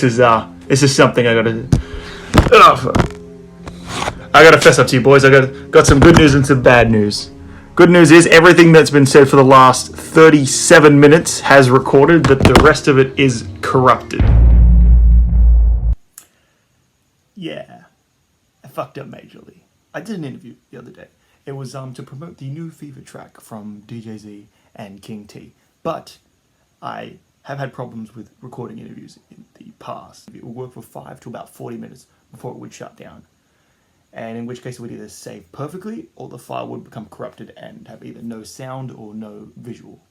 This is something I gotta fess up to you boys. I got some good news and some bad news. Good news is everything that's been said for the last 37 minutes has recorded, but the rest of it is corrupted. Yeah, I fucked up majorly. I did an interview the other day. It was to promote the new Fever track from DJ Z and King T, but I have had problems with recording interviews in the past. It would work for 5 to about 40 minutes before it would shut down. And in which case it would either save perfectly or the file would become corrupted and have either no sound or no visual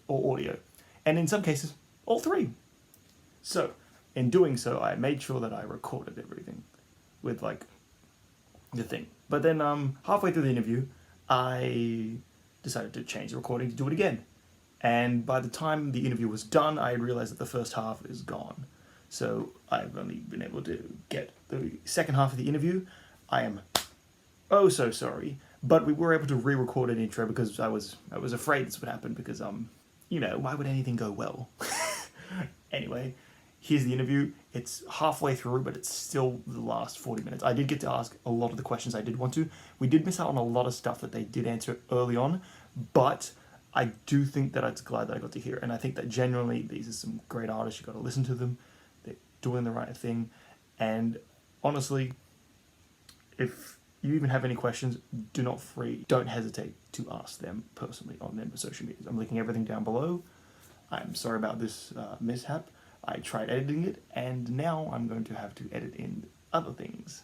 or audio. And in some cases, all three. So, in doing so, I made sure that I recorded everything with like the thing. But then halfway through the interview, I decided to change the recording to do it again. And by the time the interview was done, I realized that the first half is gone. So I've only been able to get the second half of the interview. I am oh so sorry, but we were able to re-record an intro because I was afraid this would happen because why would anything go well? Anyway, here's the interview. It's halfway through, but it's still the last 40 minutes. I did get to ask a lot of the questions I did want to. We did miss out on a lot of stuff that they did answer early on, but I do think that it's glad that I got to hear it. And I think that genuinely these are some great artists. You got to listen to them. They're doing the right thing. And honestly, if you even have any questions, don't hesitate to ask them personally on their social medias. I'm linking everything down below. I'm sorry about this mishap. I tried editing it, and now I'm going to have to edit in other things.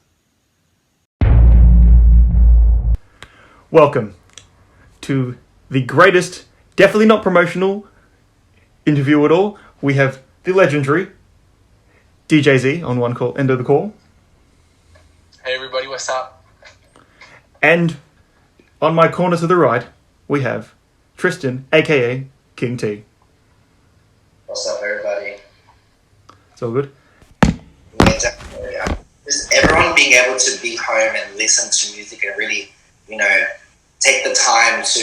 Welcome to the greatest, definitely not promotional, interview at all. We have the legendary DJ Z on one end of the call. Hey everybody, what's up? And on my corner to the right, we have Tristan, aka King T. What's up, everybody? It's all good. Yeah, definitely. Just everyone being able to be home and listen to music and really, take the time to,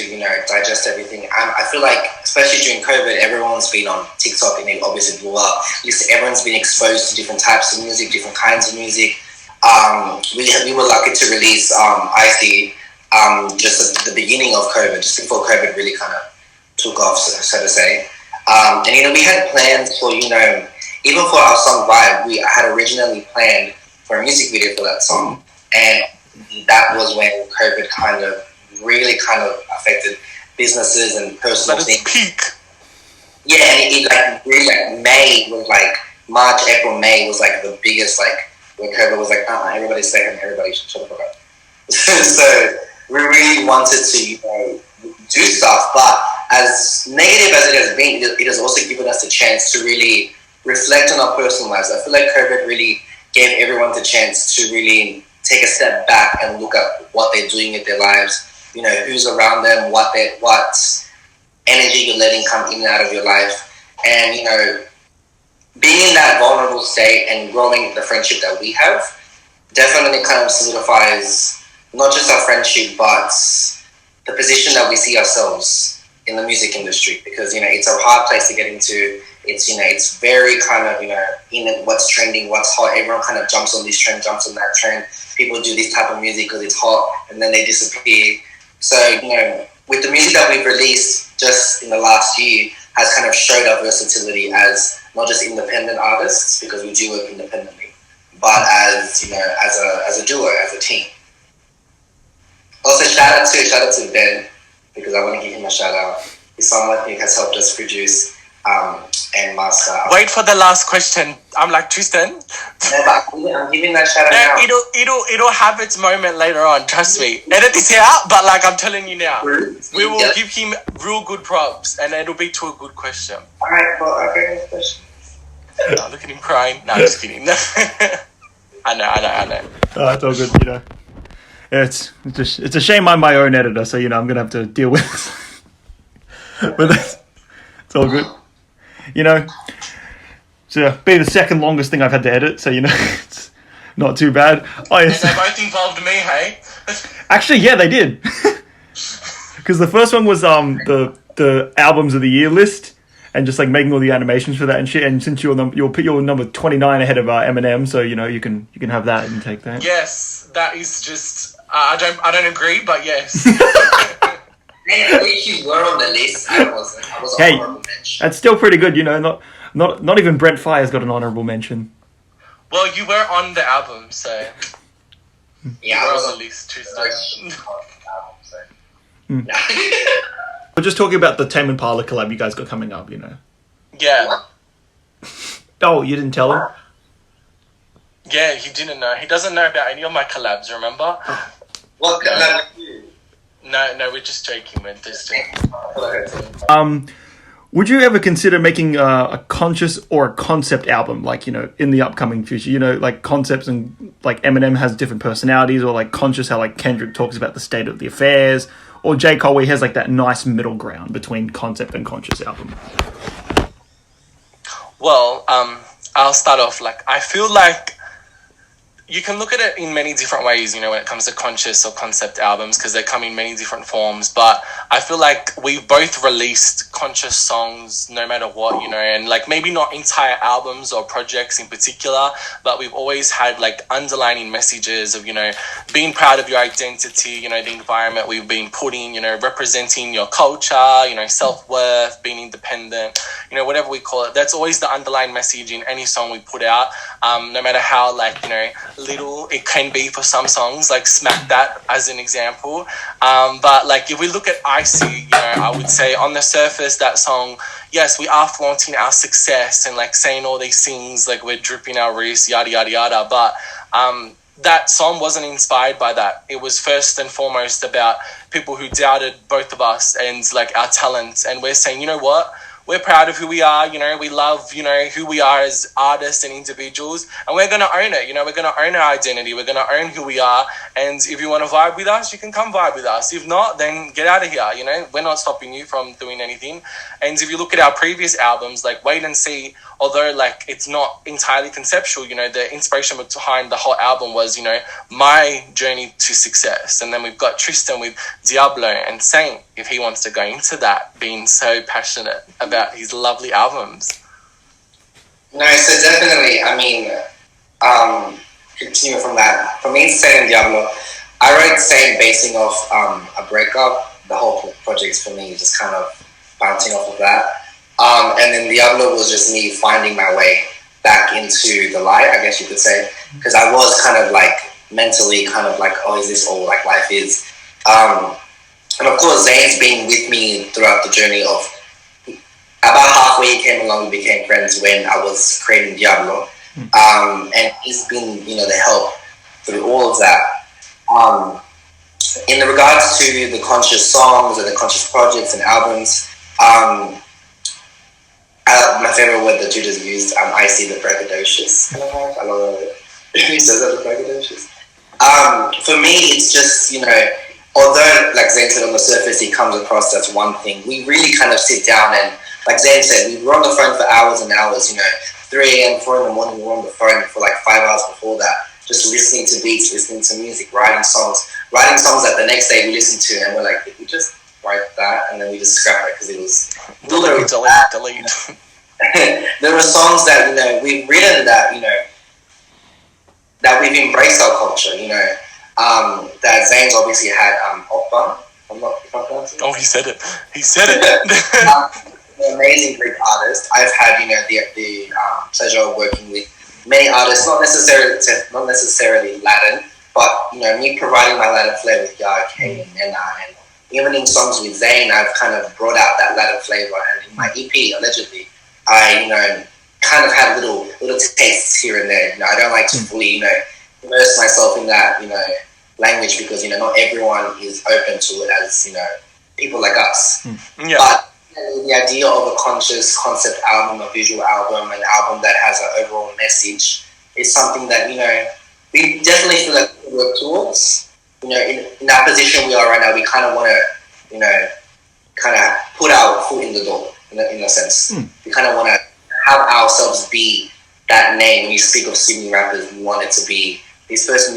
digest everything. I feel like, especially during COVID, everyone's been on TikTok and it obviously blew up. Everyone's been exposed to different types of music, different kinds of music. We were lucky to release IC just at the beginning of COVID, just before COVID really kind of took off, so to say. And we had plans for, even for our song Vibe, we had originally planned for a music video for that song. And that was when COVID really affected businesses and personal things. Peak. Yeah, and it really May was March, April, May was the biggest where COVID was everybody stay home, everybody shut the fuck up. So we really wanted to do stuff, but as negative as it has been, it has also given us a chance to really reflect on our personal lives. I feel like COVID really gave everyone the chance to really take a step back and look at what they're doing with their lives, who's around them, what energy you're letting come in and out of your life. And, being in that vulnerable state and growing the friendship that we have definitely solidifies not just our friendship, but the position that we see ourselves in the music industry. Because, it's a hard place to get into. It's very in what's trending, what's hot. Everyone jumps on this trend, jumps on that trend. People do this type of music because it's hot, and then they disappear. So, with the music that we've released just in the last year has showed our versatility as not just independent artists, because we do work independently, but as a duo, as a team. Also, shout out to Ben, because I want to give him a shout out. He's someone who has helped us produce and master. Wait for the last question. I'm like, Tristan. No, but I'm giving that shout out now. It'll have its moment later on. Trust me. Edit this out, but I'm telling you now, we will give him real good props, and it'll be to a good question. All right, well, okay, next question. Oh, look at him crying. No, I'm just kidding. I know. It's all good, Yeah, it's a shame I'm my own editor, so I'm gonna have to deal with this. But it's all good. So be the second longest thing I've had to edit, so it's not too bad. Oh, yes. They both involved me, hey? Actually, yeah, they did. Because the first one was the albums of the year list, and just like making all the animations for that and shit. And since you'll put your number 29 ahead of Eminem, so you know you can have that and take that. Yes, that is just I don't agree, but yes. At least you were on the list. I wasn't. I was Hey, honorable mention. that's still pretty good, you know. Not even Brent Fire's got an honorable mention. Well, you were on the album, so Yeah, you I were was on the list. True story. We're just talking about the Tame Impala collab you guys got coming up, you know. Yeah. Oh, you didn't tell him? Yeah, he didn't know. He doesn't know about any of my collabs, remember? What collab? No, we're just joking, we're just joking. Would you ever consider making a conscious or a concept album, like, you know, in the upcoming future? You know, like concepts and like Eminem has different personalities, or like conscious, how like Kendrick talks about the state of the affairs, or J. Cole, where he has like that nice middle ground between concept and conscious album. Well, I'll start off. Like, I feel like you can look at it in many different ways, you know, when it comes to conscious or concept albums, because they come in many different forms. But I feel like we've both released conscious songs no matter what, you know, and like maybe not entire albums or projects in particular, but we've always had like underlining messages of, you know, being proud of your identity, you know, the environment we've been put in, you know, representing your culture, you know, self-worth, being independent, you know, whatever we call it. That's always the underlying message in any song we put out, no matter how, like, you know, little it can be for some songs, like Smack That as an example. But like if we look at Icy, you know, I would say on the surface that song, yes, we are flaunting our success and like saying all these things, like we're dripping our wrists, yada yada yada. But that song wasn't inspired by that. It was first and foremost about people who doubted both of us and like our talents, and we're saying, you know what, we're proud of who we are, you know, we love, you know, who we are as artists and individuals, and we're going to own it, you know, we're going to own our identity, we're going to own who we are, and if you want to vibe with us, you can come vibe with us. If not, then get out of here, you know, we're not stopping you from doing anything. And if you look at our previous albums, like Wait and See, although like it's not entirely conceptual, you know, the inspiration behind the whole album was, you know, my journey to success. And then we've got Tristan with Diablo and Saint, if he wants to go into that, being so passionate about his lovely albums. No, so definitely, I mean, continuing from that, for me, Saint and Diablo, I wrote Saint basing off a breakup. The whole project for me just kind of bouncing off of that. And then Diablo was just me finding my way back into the light, I guess you could say, because I was kind of like mentally kind of like, oh, is this all like life is? And of course, Zane's been with me throughout the journey of about halfway he came along, we became friends when I was creating Diablo. And he's been, you know, the help through all of that. In regards to the conscious songs and the conscious projects and albums, my favorite word that Judas used, I see the braggadocious. I love it. He says that, the braggadocious. For me, it's just, you know, although, like Zane said, on the surface, he comes across as one thing, we really kind of sit down and, like Zane said, we were on the phone for hours and hours, you know, 3 a.m., 4 in the morning, we were on the phone for like 5 hours before that, just listening to beats, listening to music, writing songs that the next day we listened to, and we're like, did we just write that? And then we just scrap it because it was... Delete. There were songs that, you know, we've written that, you know, that we've embraced our culture, you know, that Zane's obviously had Oppa. If I'm pronouncing it. Oh, he said it. An amazing Greek artist. I've had, you know, the pleasure of working with many artists, not necessarily Latin, but, you know, me providing my Latin flair with Yah, Kane, and Nena, and even in songs with Zane, I've kind of brought out that Latin flavor. And in my EP, allegedly, I, you know, kind of had little tastes here and there. You know, I don't like to fully, you know, immerse myself in that, you know, language, because, you know, not everyone is open to it as, you know, people like us. Yeah. But the idea of a conscious concept album, a visual album, an album that has an overall message is something that, you know, we definitely feel like we work towards. You know, in that position we are right now, we kind of want to, you know, kind of put our foot in the door, in a sense. We kind of want to have ourselves be that name. When you speak of Sydney rappers, we want it to be this person,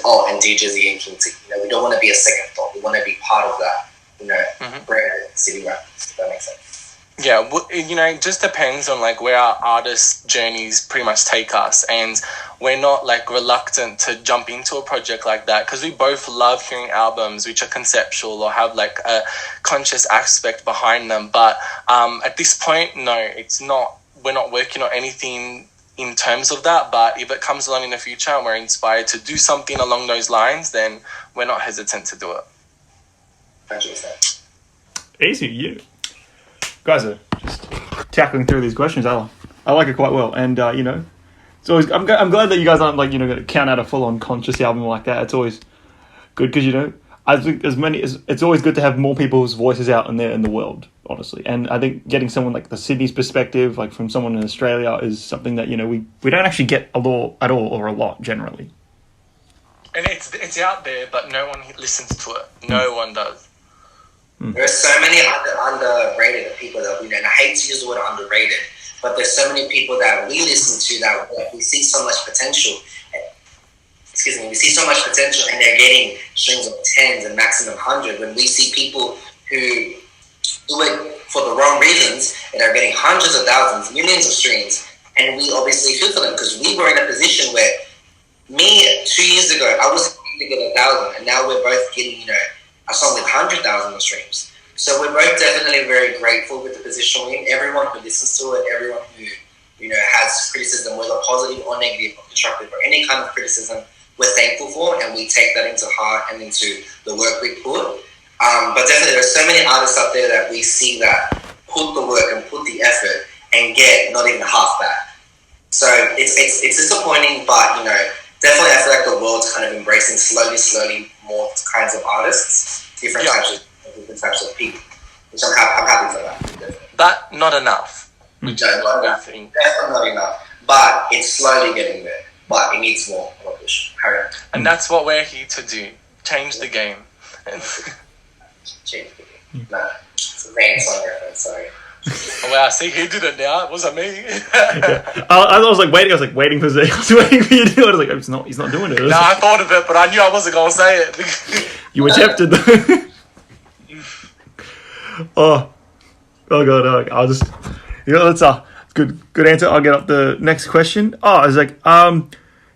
oh, and DJ Z and King T. You know, we don't want to be a second thought. We want to be part of that, you know, brand City rappers, if that makes sense. Yeah, you know, it just depends on like where our artist journeys pretty much take us, and we're not like reluctant to jump into a project like that because we both love hearing albums which are conceptual or have like a conscious aspect behind them. But at this point, no, it's not. We're not working on anything in terms of that. But if it comes along in the future and we're inspired to do something along those lines, then we're not hesitant to do it. 100%. Easy, you guys are just tackling through these questions. I like it quite well, and you know, it's always. I'm glad that you guys aren't like, you know, going to count out a full-on conscious album like that. It's always good because, you know, I think it's always good to have more people's voices out in there in the world, honestly. And I think getting someone like the Sydney's perspective, like from someone in Australia, is something that, you know, we don't actually get a lot generally. And it's out there, but no one listens to it. No one does. There are so many underrated people that, you know, and I hate to use the word underrated, but there's so many people that we listen to that we see so much potential. We see so much potential, and they're getting strings of 10s and maximum 100. When we see people who do it for the wrong reasons and are getting hundreds of thousands, millions of streams, and we obviously feel for them because we were in a position where me 2 years ago, I was to get 1,000, and now we're both getting, you know, a song with 100,000 streams. So we're both definitely very grateful with the position we're in. Everyone who listens to it, everyone who, you know, has criticism, whether positive or negative or constructive or any kind of criticism, we're thankful for, and we take that into heart and into the work we put. But definitely there are so many artists out there that we see that put the work and put the effort and get not even half that. So it's disappointing, but, you know, definitely I feel like the world's kind of embracing slowly more kinds of artists, different types of people, which I'm happy for that. But not enough. Definitely not enough. But it's slowly getting there. But it needs more push. Hurry up. And that's what we're here to do. Change the game. Change the game. No, it's a main song reference, sorry. Oh, wow, see, he did it now. It wasn't me. I was waiting for Zay. I was waiting for you to do it. I was like, he's not doing it. No, I thought of it, but I knew I wasn't going to say it. You were tempted, though. oh God, I'll just, you know, that's a good answer. I'll get up the next question. I was like,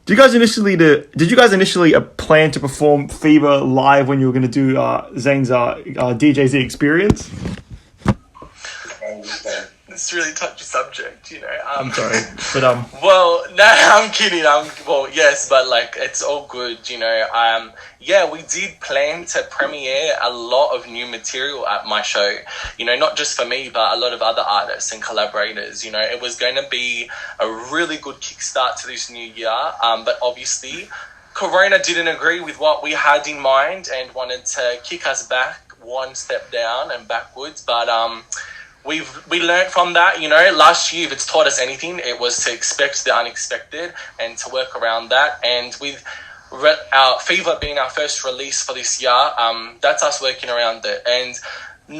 did you guys initially plan to perform Fever live when you were going to do Zane's DJZ experience? It's a really touchy subject, you know. I'm sorry, but Well, no, I'm kidding. Yes, but like it's all good, you know. Yeah, we did plan to premiere a lot of new material at my show. You know, not just for me, but a lot of other artists and collaborators. You know, it was going to be a really good kickstart to this new year. But obviously, Corona didn't agree with what we had in mind and wanted to kick us back one step down and backwards. But we learned from that, you know. Last year, if it's taught us anything, it was to expect the unexpected and to work around that. And with our Fever being our first release for this year, that's us working around it. And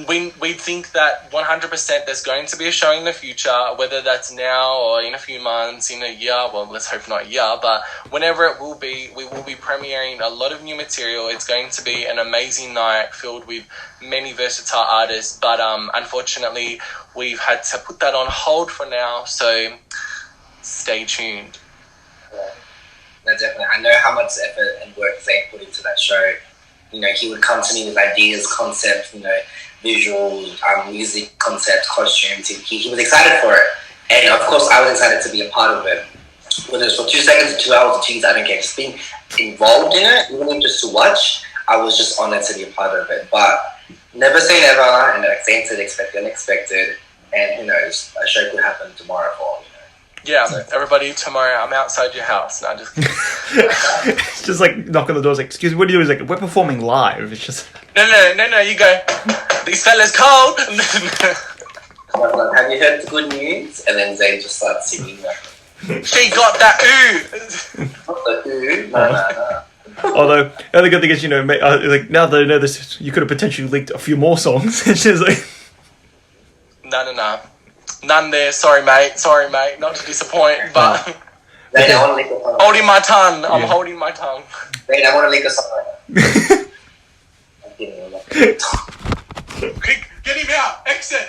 we think that 100% there's going to be a show in the future, whether that's now or in a few months, in a year. Well, let's hope not a year, but whenever it will be, we will be premiering a lot of new material. It's going to be an amazing night filled with many versatile artists, but unfortunately, we've had to put that on hold for now, so stay tuned. Yeah. No, definitely. I know how much effort and work Zane put into that show. You know, he would come to me with ideas, concepts, you know, visuals, music concepts, costumes. He was excited for it. And of course, I was excited to be a part of it. Whether it's for 2 seconds or 2 hours or 2 years, I don't care. Just being involved in it, even if just to watch, I was just honored to be a part of it. But never say never, and like Zane said, expect the unexpected. And who knows, a show could happen tomorrow for all, you know. Yeah, everybody, tomorrow I'm outside your house. No, just kidding. It's just like knock on the door, it's like, excuse me, what do you do? It's like, we're performing live. It's just No, you go, these fellas cold. Have you heard the good news? And then Zane just starts singing like, She got that ooh. not the ooh, no. Although the other good thing is, you know, like now that I know this, you could have potentially leaked a few more songs. It's just like No. None there. Sorry, mate. Not to disappoint, but Zane, I want to lick a song. holding my tongue. I'm holding my tongue. Zane, I want to lick a song. I'm kidding. Quick, get him out! Exit!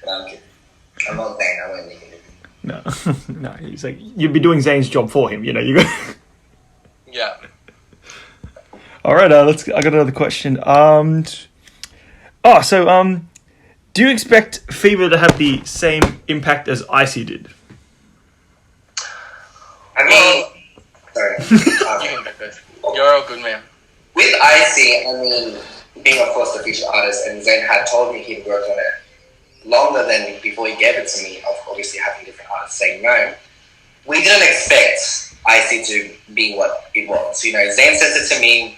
No, I'm kidding. I'm not saying I won't make it. No, no. He's like, you'd be doing Zayn's job for him. You know, you go. Yeah. All right, I got another question. Do you expect Fever to have the same impact as Icy did? I mean, sorry. You can go first. You're a good man. With Icy, I mean, being of course the featured artist, and Zayn had told me he'd worked on it longer than before he gave it to me, of obviously having different artists saying no. We didn't expect Icy to be what it was. You know, Zayn said it to me.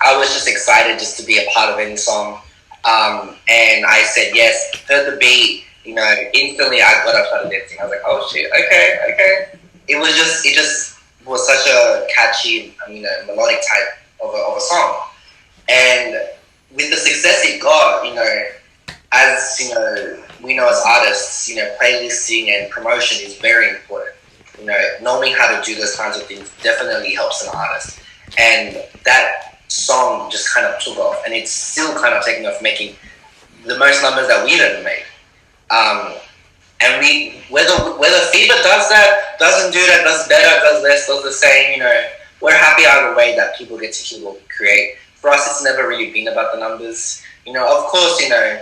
I was just excited just to be a part of any song. And I said yes, heard the beat, you know, instantly I got up, started dancing. I was like, oh shit, okay. It just was such a catchy, melodic type of a song. And with the success it got, you know, as, you know, we know as artists, you know, playlisting and promotion is very important. You know, knowing how to do those kinds of things definitely helps an artist. And that song just kind of took off, and it's still kind of taking off, making the most numbers that we've ever made. And we, whether Fever does that, doesn't do that, does better, does less, does the same, you know, we're happy either way that people get to hear what we create. For us, it's never really been about the numbers. You know, of course, you know,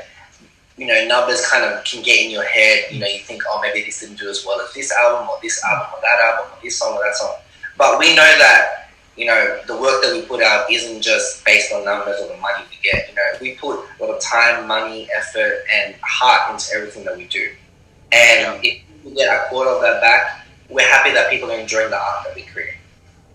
numbers kind of can get in your head. You know, you think, oh, maybe this didn't do as well as this album, or this album, or that album, or this song, or that song. But we know that, you know, the work that we put out isn't just based on numbers or the money we get. You know, we put a lot of time, money, effort, and heart into everything that we do. And if we get a quarter of that back, we're happy that people are enjoying the art that we create.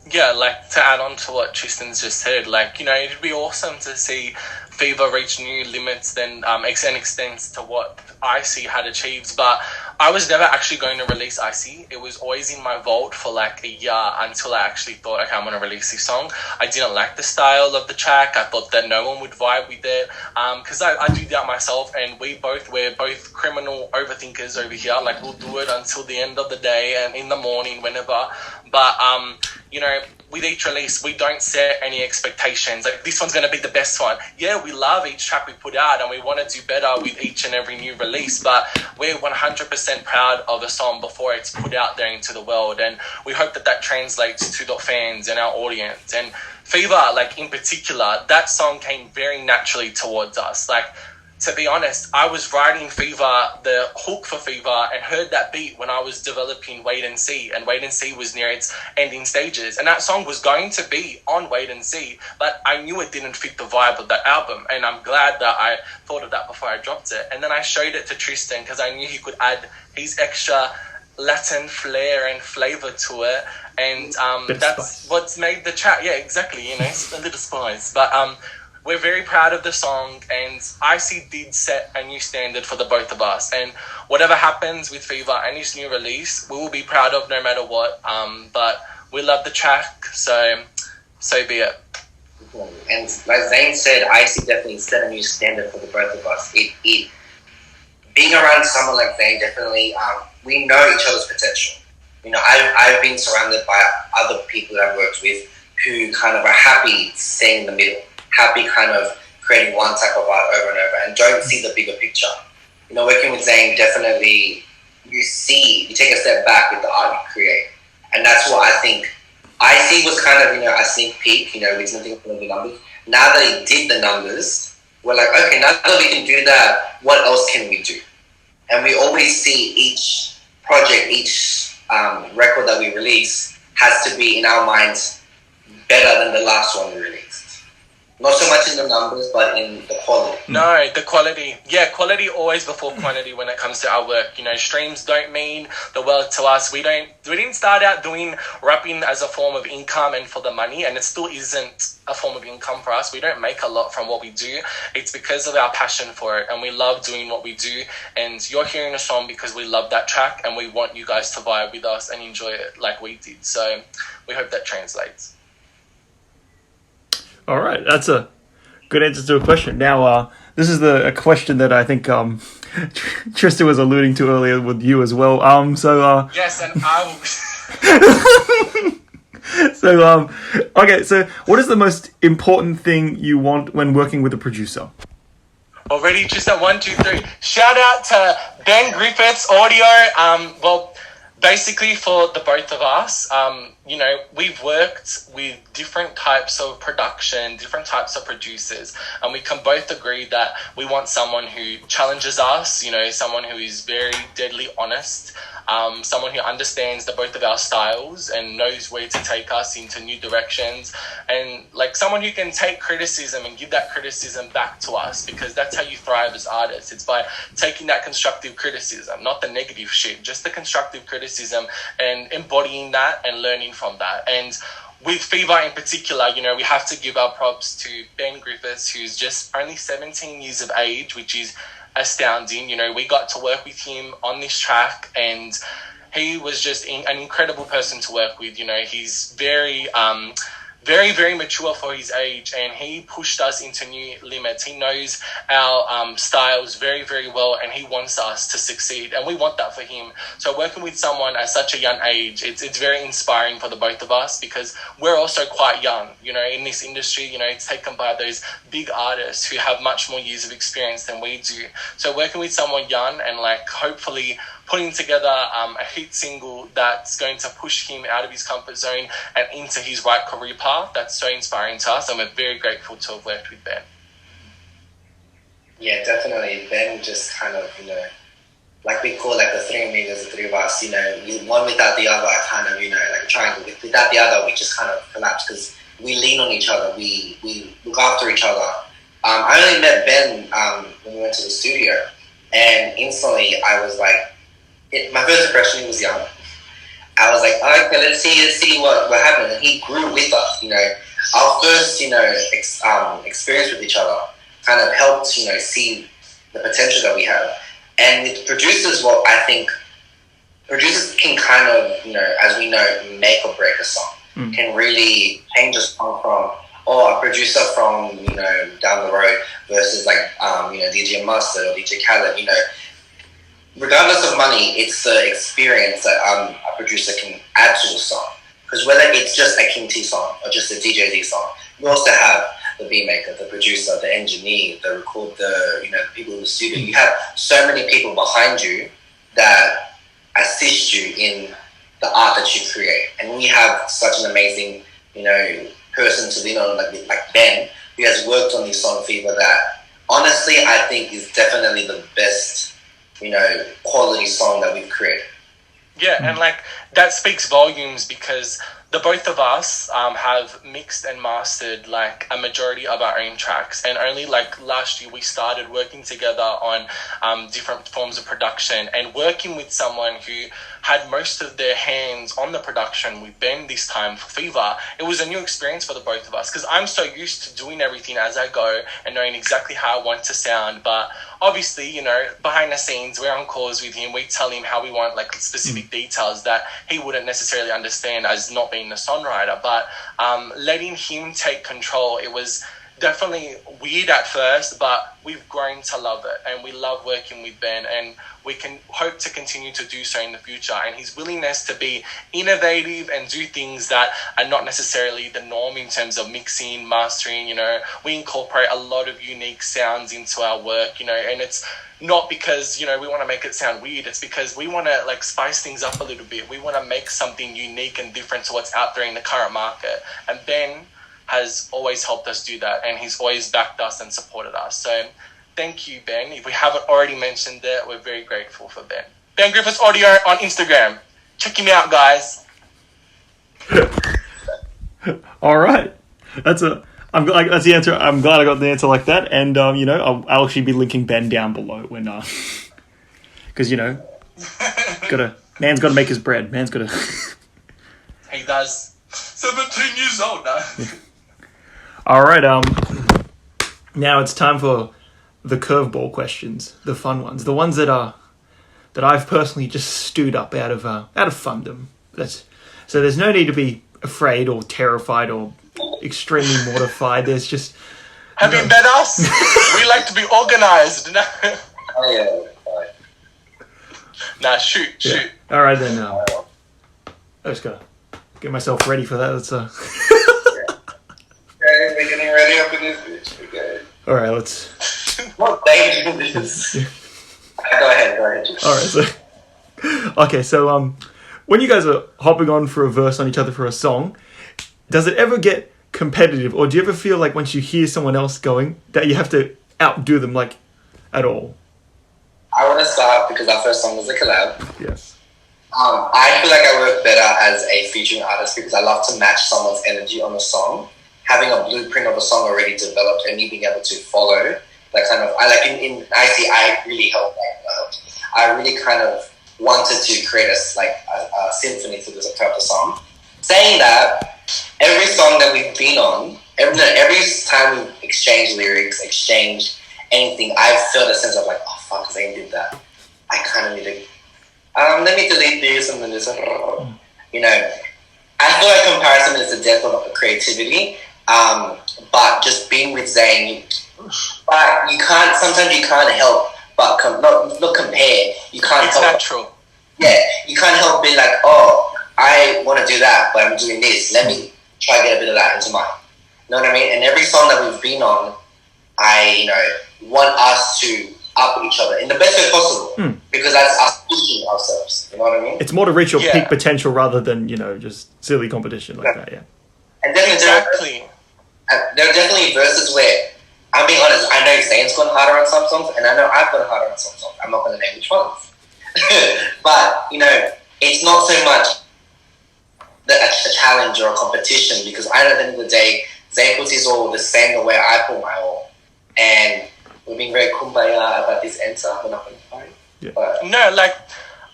Yeah, like, to add on to what Tristan's just said, like, you know, it'd be awesome to see Fever reach new limits and extends to what Icy had achieved. But I was never actually going to release Icy. It was always in my vault for like a year until I actually thought, okay, I'm going to release this song. I didn't like the style of the track. I thought that no one would vibe with it, because I do that myself, and we're both criminal overthinkers over here. Like, we'll do it until the end of the day and in the morning, whenever. But you know, with each release, we don't set any expectations. Like, this one's going to be the best one. Yeah, we love each track we put out, and we want to do better with each and every new release, but we're 100% proud of a song before it's put out there into the world, and we hope that translates to the fans and our audience. And Fever, like, in particular, that song came very naturally towards us. Like, to be honest, I was writing Fever, the hook for Fever, and heard that beat when I was developing Wait and See, and Wait and See was near its ending stages, and that song was going to be on Wait and See, but I knew it didn't fit the vibe of that album, and I'm glad that I thought of that before I dropped it. And then I showed it to Tristan because I knew he could add his extra Latin flair and flavor to it, and that's what's made the track. Yeah, exactly, you know, a little spice. But we're very proud of the song, and Icy did set a new standard for the both of us. And whatever happens with Fever and his new release, we will be proud of no matter what. But we love the track, so be it. And like Zayn said, Icy definitely set a new standard for the both of us. It being around someone like Zayn, definitely, we know each other's potential. You know, I've been surrounded by other people that I've worked with who kind of are happy staying in the middle. Happy kind of creating one type of art over and over and don't see the bigger picture. You know, working with Zayn, definitely you take a step back with the art you create. And that's what I think. Icy was kind of, you know, a sneak peek, you know, we didn't think of the numbers. Now that he did the numbers, we're like, okay, now that we can do that, what else can we do? And we always see each project, each record that we release has to be, in our minds, better than the last one we released. Not so much in the numbers, but in the quality. No, the quality. Yeah, quality always before quantity when it comes to our work. You know, streams don't mean the world to us. We didn't start out doing rapping as a form of income and for the money, and it still isn't a form of income for us. We don't make a lot from what we do. It's because of our passion for it, and we love doing what we do. And you're hearing a song because we love that track, and we want you guys to vibe with us and enjoy it like we did. So we hope that translates. All right, that's a good answer to a question. Now, this is a question that I think Tristan was alluding to earlier with you as well. Yes, and I will. So, okay, so what is the most important thing you want when working with a producer? Already just at 1, 2, 3. Shout out to Ben Griffith's audio. Well, basically for the both of us, we've worked with different types of production, different types of producers, and we can both agree that we want someone who challenges us, someone who is very deadly honest, someone who understands the both of our styles and knows where to take us into new directions, and like someone who can take criticism and give that criticism back to us, because that's how you thrive as artists. It's by taking that constructive criticism, not the negative shit, just the constructive criticism, and embodying that and learning from that. And with Fever in particular, we have to give our props to Ben Griffiths, who's just only 17 years of age, which is astounding. We got to work with him on this track, and he was just an incredible person to work with. He's very very, very mature for his age, and he pushed us into new limits. He knows our styles very, very well, and he wants us to succeed, and we want that for him. So working with someone at such a young age, it's very inspiring for the both of us, because we're also quite young, in this industry. It's taken by those big artists who have much more years of experience than we do. So working with someone young and hopefully putting together a hit single that's going to push him out of his comfort zone and into his right career path, that's so inspiring to us, and we're very grateful to have worked with Ben. Yeah, definitely. Ben just kind of, like we call the three amigos, the three of us, one without the other, kind of, like a triangle. Without the other, we just kind of collapse, because we lean on each other, we look after each other. I only met Ben when we went to the studio, and instantly I was like, my first impression, he was young. I was like, okay, let's see what happened. And he grew with us. Our first, experience with each other kind of helped, see the potential that we have. And with producers, I think producers can kind of, as we know, make or break a song. Can really change a song from, a producer from, down the road versus DJ Mustard or DJ Khaled, regardless of money, it's the experience that a producer can add to the song. Because whether it's just a King T song or just a DJ Z song, you also have the beat maker, the producer, the engineer, the people in the studio. You have so many people behind you that assist you in the art that you create. And we have such an amazing, person to lean on, like Ben, who has worked on this song Fever that honestly I think is definitely the best quality song that we've created. Yeah, and that speaks volumes, because the both of us have mixed and mastered a majority of our own tracks, and only last year we started working together on different forms of production, and working with someone who had most of their hands on the production with Ben this time for Fever. It was a new experience for the both of us, because I'm so used to doing everything as I go and knowing exactly how I want to sound, but obviously, behind the scenes, we're on calls with him. We tell him how we want specific details that he wouldn't necessarily understand as not being the songwriter. But letting him take control, it was definitely weird at first, but we've grown to love it, and we love working with Ben, and we can hope to continue to do so in the future. And his willingness to be innovative and do things that are not necessarily the norm in terms of mixing, mastering, we incorporate a lot of unique sounds into our work, and it's not because, we want to make it sound weird. It's because we want to spice things up a little bit. We want to make something unique and different to what's out there in the current market. And Ben has always helped us do that, and he's always backed us and supported us. So thank you, Ben. If we haven't already mentioned it, we're very grateful for Ben. Ben Griffith's Audio on Instagram. Check him out, guys. All right. That's the answer. I'm glad I got the answer like that. And, I'll actually be linking Ben down below when, because, man's got to make his bread. Man's got to. He does. 17 years old now. Yeah. All right. Now it's time for the curveball questions, the fun ones, the ones that I've personally just stewed up out of fundom. So there's no need to be afraid or terrified or extremely mortified. There's just having met us, we like to be organized. Oh yeah. Nah, shoot. All right then. I just gotta Get myself ready for that. That's Okay, we're getting ready up in this bitch. Okay. all right. Let's. What day is this? Go ahead. All right. So, okay. So when you guys are hopping on for a verse on each other for a song, does it ever get competitive, or do you ever feel like once you hear someone else going that you have to outdo them like at all? I want to start because our first song was a collab. Yes. I feel like I work better as a featuring artist because I love to match someone's energy on a song. Having a blueprint of a song already developed and me being able to follow that kind of, I like in IC, I really helped. I really kind of wanted to create a symphony to this type of song. Saying that, every song that we've been on, every time we've exchanged lyrics, exchanged anything, I've felt a sense of like, oh fuck, Zane did that. I kind of need to, let me delete this and then this. You know, I feel like comparison is the death of creativity. But just being with Zane, but you can't. Sometimes you can't help but not compare. You can't. It's help natural. Yeah, you can't help being like, oh, I want to do that, but I'm doing this. Let me try to get a bit of that into mine. You know what I mean? And every song that we've been on, I want us to up each other in the best way possible because that's us pushing ourselves. You know what I mean? It's more to reach your peak potential rather than just silly competition like that. Yeah. And definitely, there are definitely verses where I'm being honest. I know Zane's gone harder on some songs, and I know I've gone harder on some songs. I'm not going to name which ones, but it's not so much a challenge or a competition because I know at the end of the day, Zane puts his all the same the way I put my all, and we're being very kumbaya about this answer. We're not going to fight. Yeah. No,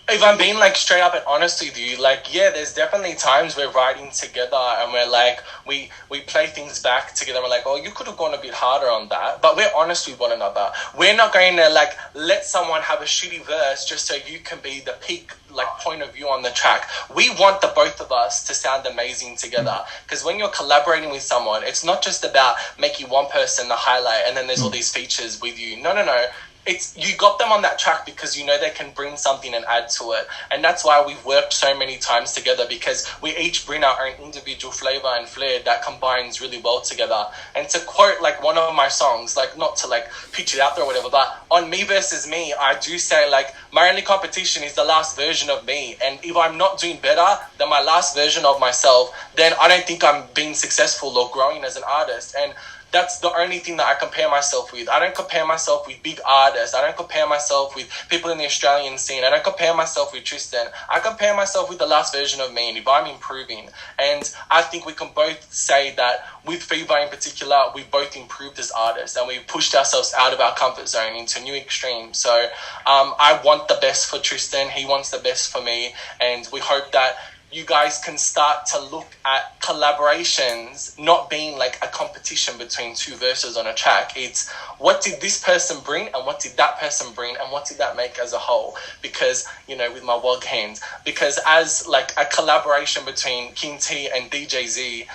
if I'm being straight up and honest with you, there's definitely times we're writing together and we're we play things back together. We're like, oh, you could have gone a bit harder on that, but we're honest with one another. We're not going to let someone have a shitty verse just so you can be the peak point of view on the track. We want the both of us to sound amazing together because when you're collaborating with someone, it's not just about making one person the highlight and then there's all these features with you. No. It's you got them on that track because they can bring something and add to it, and that's why we've worked so many times together because we each bring our own individual flavor and flair that combines really well together. And to quote one of my songs, not to pitch it out there or whatever, but on Me Versus Me, I do say my only competition is the last version of me, and if I'm not doing better than my last version of myself, then I don't think I'm being successful or growing as an artist. And that's the only thing that I compare myself with. I don't compare myself with big artists. I don't compare myself with people in the Australian scene. I don't compare myself with Tristan. I compare myself with the last version of me and if I'm improving. And I think we can both say that with Fever in particular, we've both improved as artists and we've pushed ourselves out of our comfort zone into new extremes. So I want the best for Tristan. He wants the best for me. And we hope that you guys can start to look at collaborations not being a competition between two verses on a track. It's what did this person bring and what did that person bring and what did that make as a whole? Because, with my wog hands, because as a collaboration between King T and DJ Z,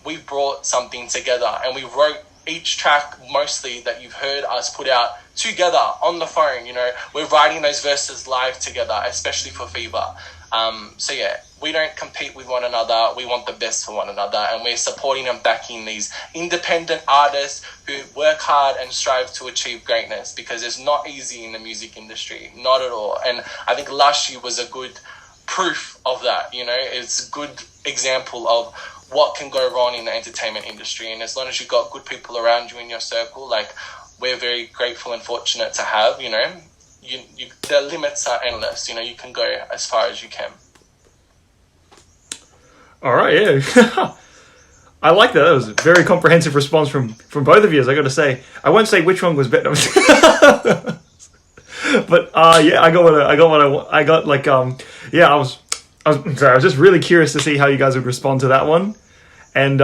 we brought something together and we wrote each track mostly that you've heard us put out together on the phone. We're writing those verses live together, especially for Fever. So yeah, we don't compete with one another. We want the best for one another, and we're supporting and backing these independent artists who work hard and strive to achieve greatness because it's not easy in the music industry, not at all. And I think last year was a good proof of that. It's a good example of what can go wrong in the entertainment industry. And as long as you've got good people around you in your circle, we're very grateful and fortunate to have, the limits are endless. You can go as far as you can. All right, yeah. I like that. That was a very comprehensive response from both of you, I got to say. I won't say which one was better. But yeah, I was just really curious to see how you guys would respond to that one. And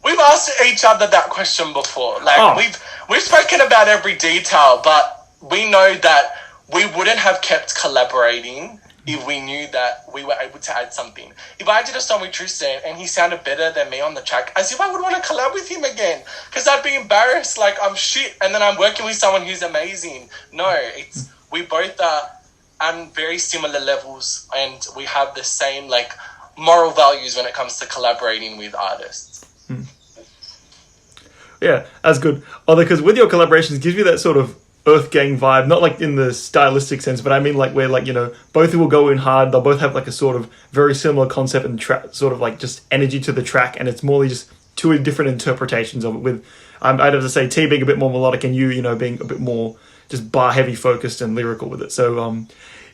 we've asked each other that question before. We've spoken about every detail, but we know that we wouldn't have kept collaborating if we knew that we were able to add something. If I did a song with Tristan and he sounded better than me on the track, as if I would want to collab with him again, because I'd be embarrassed, I'm shit, and then I'm working with someone who's amazing. No, we both are on very similar levels, and we have the same moral values when it comes to collaborating with artists. Yeah, that's good. Although, because with your collaborations, it gives you that sort of Earth Gang vibe, not like in the stylistic sense, but I mean like where like, you know, both will go in hard. They'll both have like a sort of very similar concept and sort of like just energy to the track, and it's more just two different interpretations of it. With I'd have to say T being a bit more melodic and you know, being a bit more just bar heavy focused and lyrical with it. So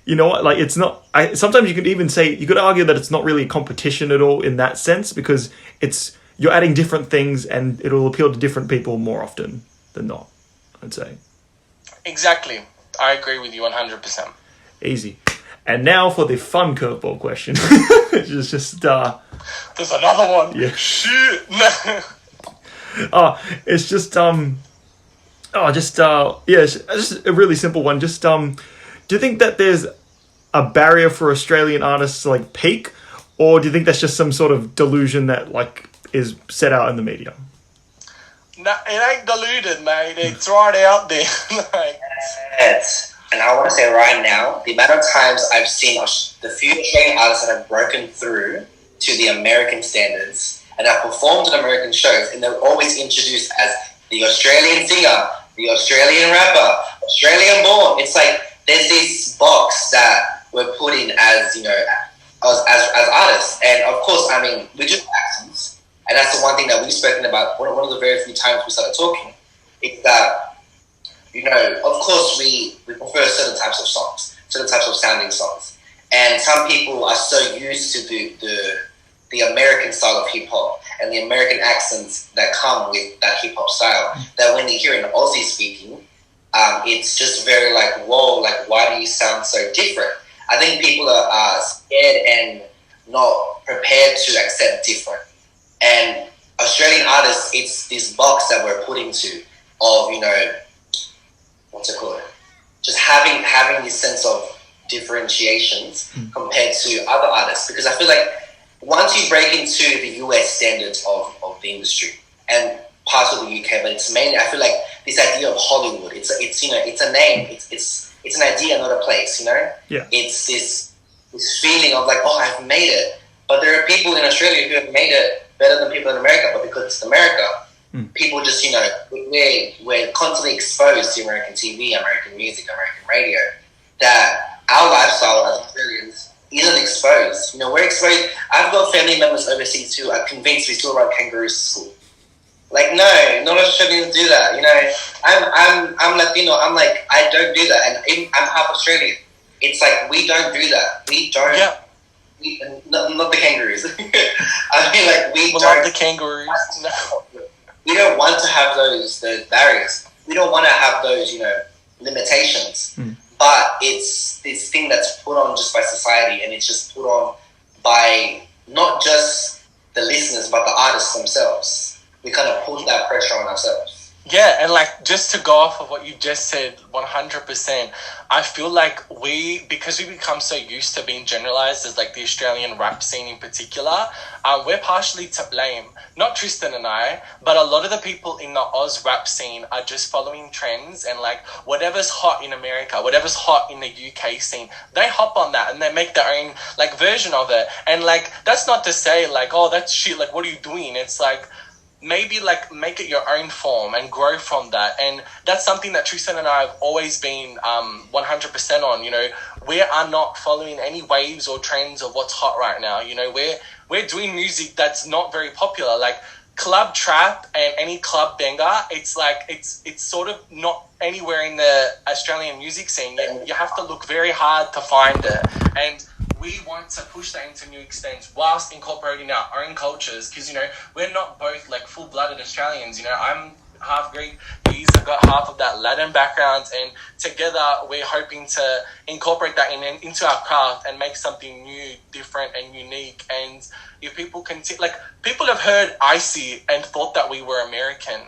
you know what, like it's not. Sometimes you could even say you could argue that it's not really a competition at all in that sense, because you're adding different things and it'll appeal to different people more often than not, I'd say. Exactly. I agree with you 100%. Easy. And now for the fun curveball question. Which is just there's another one. Yeah. Shit. It's just it's just a really simple one. Just do you think that there's a barrier for Australian artists to like peak, or do you think that's just some sort of delusion that like is set out in the media? No, it ain't diluted, mate. It's right out there. Like, yes. And I want to say right now, the amount of times I've seen the few Australian artists that have broken through to the American standards and have performed in American shows, and they're always introduced as the Australian singer, the Australian rapper, Australian born. It's like there's this box that we're put in as, you know, as artists. And of course, I mean, we do accents. And that's the one thing that we've spoken about. One of the very few times we started talking is that, you know, of course we prefer certain types of songs, certain types of sounding songs. And some people are so used to the American style of hip hop and the American accents that come with that hip hop style that when they hear an Aussie speaking, it's just very like, whoa, like why do you sound so different? I think people are scared and not prepared to accept different. And Australian artists, it's this box that we're put into of, you know, what's it called? Just having this sense of differentiations compared to other artists. Because I feel like once you break into the US standards of the industry and parts of the UK, but it's mainly, I feel like this idea of Hollywood, it's you know, it's a name, it's an idea, not a place, you know? Yeah. It's this feeling of like, oh, I've made it. But there are people in Australia who have made it better than people in America, but because it's America, people just, you know, we're constantly exposed to American TV, American music, American radio, that our lifestyle as Australians isn't exposed. You know, we're exposed. I've got family members overseas who are convinced we still ride kangaroos to school. Like, no, not Australians do that. You know, I'm Latino. I'm like, I don't do that, and I'm half Australian. It's like we don't do that. We don't. Yeah. Not the kangaroos. I mean, like we don't love the kangaroos. We don't want to have those barriers. We don't want to have those, you know, limitations. But it's this thing that's put on just by society, and it's just put on by not just the listeners, but the artists themselves. We kind of put that pressure on ourselves. Yeah, and like just to go off of what you just said, 100%, I feel like because we become so used to being generalized as like the Australian rap scene in particular, we're partially to blame. Not Tristan and I, but a lot of the people in the Oz rap scene are just following trends, and like whatever's hot in America, whatever's hot in the UK scene, they hop on that and they make their own like version of it. And like that's not to say like, oh, that's shit, like what are you doing? It's like, maybe like make it your own form and grow from that. And that's something that Tristan and I have always been 100% on. You know, we are not following any waves or trends of what's hot right now. You know, we're doing music that's not very popular, like club trap and any club banger. It's like it's sort of not anywhere in the Australian music scene. You have to look very hard to find it. And we want to push that into new extents whilst incorporating our own cultures, because, you know, we're not both like full-blooded Australians. You know, I'm half Greek, he's got half of that Latin background, and together we're hoping to incorporate that into our craft and make something new, different and unique. And if people people have heard Icy and thought that we were American,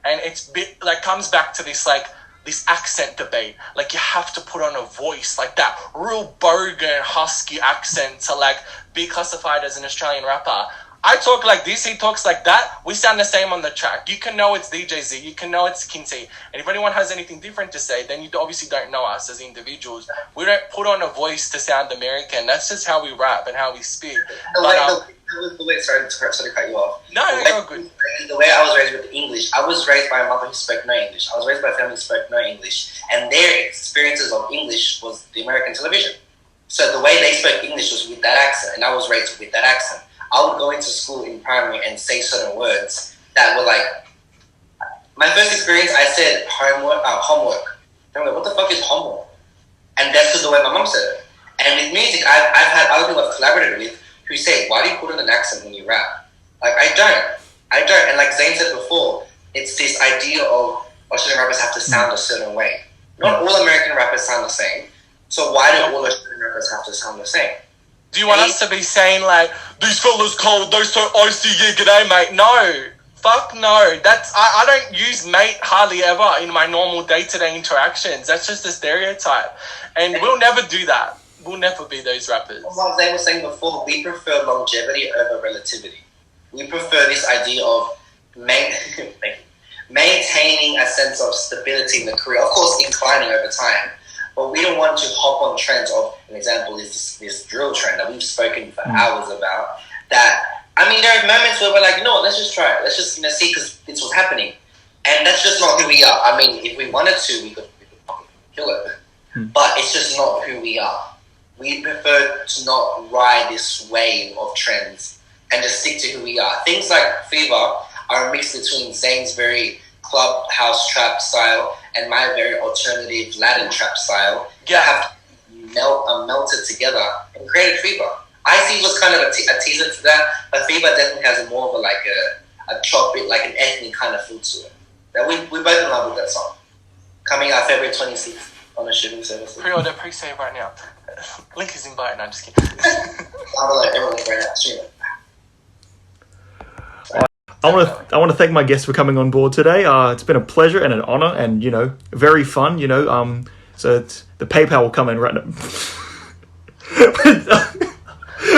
and it's like comes back to this like this accent debate. Like, you have to put on a voice like that real bogan husky accent to like be classified as an Australian rapper. I talk like this, he talks like that. We sound the same on the track. You can know it's DJ Z, you can know it's King T. And if anyone has anything different to say, then you obviously don't know us as individuals. We don't put on a voice to sound American. That's just how we rap and how we speak. Sorry to cut you off. No, you're good. The way I was raised with English, I was raised by a mother who spoke no English. I was raised by a family who spoke no English. And their experiences of English was the American television. So the way they spoke English was with that accent, and I was raised with that accent. I would go into school in primary and say certain words that were like, my first experience, I said homework. I'm like, what the fuck is homework? And that's just the way my mom said it. And with music, I've had other people I've collaborated with who say, why do you put on an accent when you rap? Like, I don't. And like Zane said before, it's this idea of Australian rappers have to sound a certain way. Not all American rappers sound the same. So why do all Australian rappers have to sound the same? Do you want us to be saying like, these fellas cold, they're so icy, yeah, g'day mate? No. Fuck no. That's I don't use mate hardly ever in my normal day-to-day interactions. That's just a stereotype. And we'll never do that. We'll never be those rappers. Like Zane was saying before, we prefer longevity over relativity. We prefer this idea of maintaining a sense of stability in the career. Of course, inclining over time. But we don't want to hop on trends of, an example is this drill trend that we've spoken for hours about. That, I mean, there are moments where we're like, no, let's just try it. Let's just see, because it's what's happening. And that's just not who we are. I mean, if we wanted to, we could fucking kill it. But it's just not who we are. We prefer to not ride this wave of trends and just stick to who we are. Things like Fever are a mix between Zane's very clubhouse trap style and my very alternative Latin trap style that have melted together and created Fever. Icy was kind of a teaser to that, but Fever definitely has more of a chop it, like an ethnic kind of feel to it. That we both in love with that song. Coming out February 26th on the streaming service. Pre-order, pre-save right now. Link is in bio. No, I'm just kidding. Everyone right now. Stream it. I want to thank my guests for coming on board today. It's been a pleasure and an honor, and very fun. So it's, the PayPal will come in right now.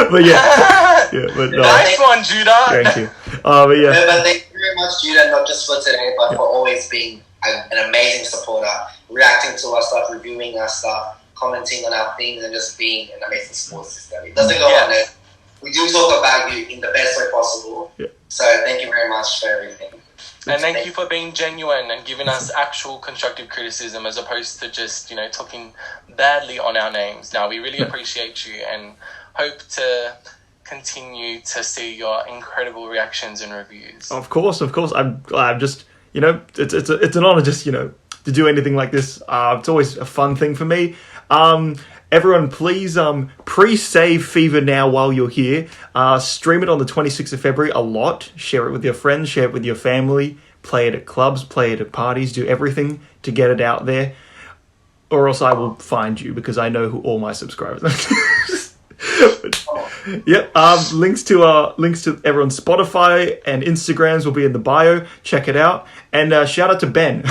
but nice one, Judah. Thank you. But thank you very much, Judah, not just for today, but for always being an amazing supporter, reacting to our stuff, reviewing our stuff, commenting on our things, and just being an amazing support system. It doesn't go unnoticed. We do talk about you in the best way possible. Yeah. So thank you very much for everything. And thank you for being genuine and giving us actual constructive criticism as opposed to just, talking badly on our names. Now, we really appreciate you and hope to continue to see your incredible reactions and reviews. Of course. I'm just, it's an honor just, to do anything like this. It's always a fun thing for me. Everyone, please pre-save Fever now while you're here. Stream it on the 26th of February a lot. Share it with your friends. Share it with your family. Play it at clubs. Play it at parties. Do everything to get it out there. Or else I will find you because I know who all my subscribers are. Yep. Links to everyone's Spotify and Instagrams will be in the bio. Check it out. And shout out to Ben.